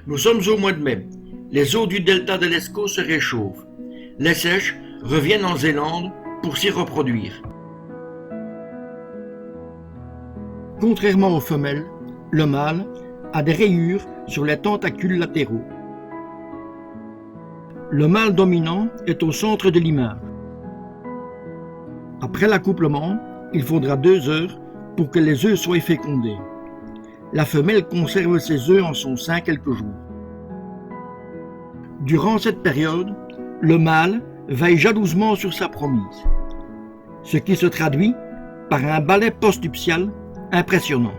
Nous sommes au mois de mai. Les eaux du delta de l'Escaut se réchauffent. Les seiches reviennent en Zélande pour s'y reproduire. Contrairement aux femelles, le mâle a des rayures sur les tentacules latéraux. Le mâle dominant est au centre de l'image. Après l'accouplement, il faudra 2 heures pour que les œufs soient fécondés. La femelle conserve ses œufs en son sein quelques jours. Durant cette période, le mâle veille jalousement sur sa promise, ce qui se traduit par un balai postnuptial impressionnant.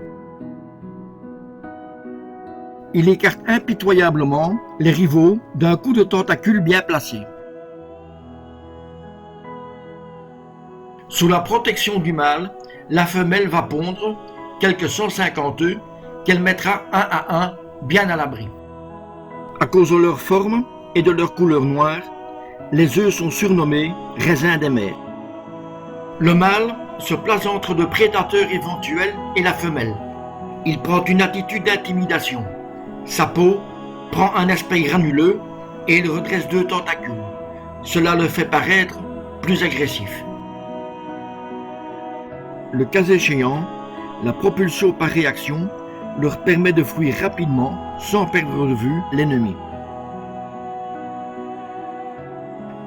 Il écarte impitoyablement les rivaux d'un coup de tentacule bien placé. Sous la protection du mâle, la femelle va pondre quelques 150 œufs qu'elle mettra un à un bien à l'abri. À cause de leur forme et de leur couleur noire, les œufs sont surnommés raisins des mers. Le mâle se place entre le prédateur éventuel et la femelle. Il prend une attitude d'intimidation. Sa peau prend un aspect granuleux et il redresse 2 tentacules. Cela le fait paraître plus agressif. Le cas échéant, la propulsion par réaction leur permet de fuir rapidement sans perdre de vue l'ennemi.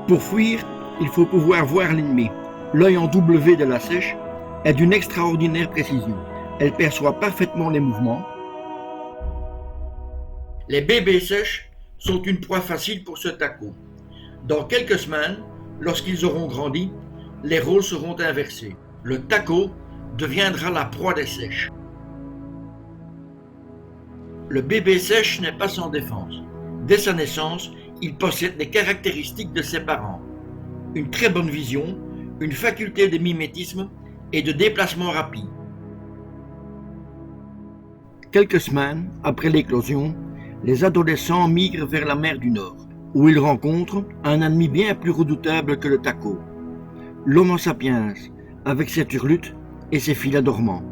Pour fuir, il faut pouvoir voir l'ennemi. L'œil en W de la seiche est d'une extraordinaire précision. Elle perçoit parfaitement les mouvements. Les bébés seiches sont une proie facile pour ce taco. Dans quelques semaines, lorsqu'ils auront grandi, les rôles seront inversés. Le taco deviendra la proie des seiches. Le bébé seiche n'est pas sans défense. Dès sa naissance, il possède les caractéristiques de ses parents. Une très bonne vision, une faculté de mimétisme et de déplacement rapide. Quelques semaines après l'éclosion, les adolescents migrent vers la mer du Nord, où ils rencontrent un ennemi bien plus redoutable que le taco, l'Homo sapiens, avec ses turlutes et ses filets dormants.